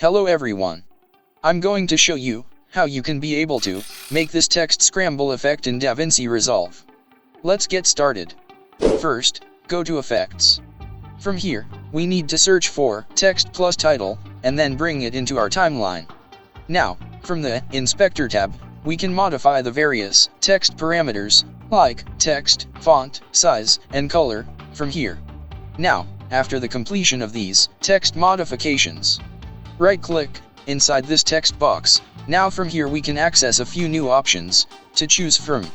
Hello everyone. I'm going to show you how you can be able to make this text scramble effect in DaVinci Resolve. Let's get started. First, go to Effects. From here, we need to search for text plus title, and then bring it into our timeline. Now, from the Inspector tab, we can modify the various text parameters, like text, font, size, and color, from here. Now, after the completion of these text modifications, right-click inside this text box. Now from here we can access a few new options to choose from.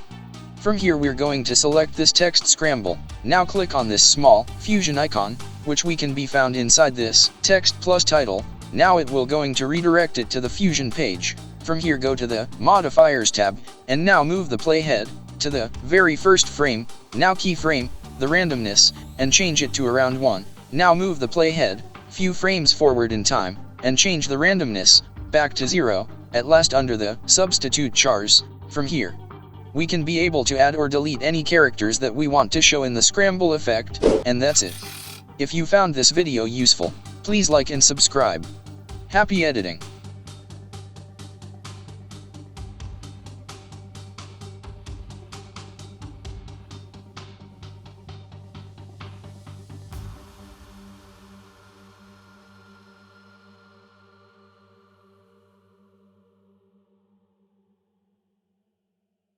From here we're going to select this text scramble. Now click on this small fusion icon, which we can be found inside this text plus title. Now it will going to redirect it to the fusion page. From here go to the modifiers tab, and now move the playhead to the very first frame. Now keyframe the randomness and change it to around 1. Now move the playhead few frames forward in time and change the randomness back to 0. At last, under the substitute chars, from here we can be able to add or delete any characters that we want to show in the scramble effect, and that's it. If you found this video useful, please like and subscribe. Happy editing!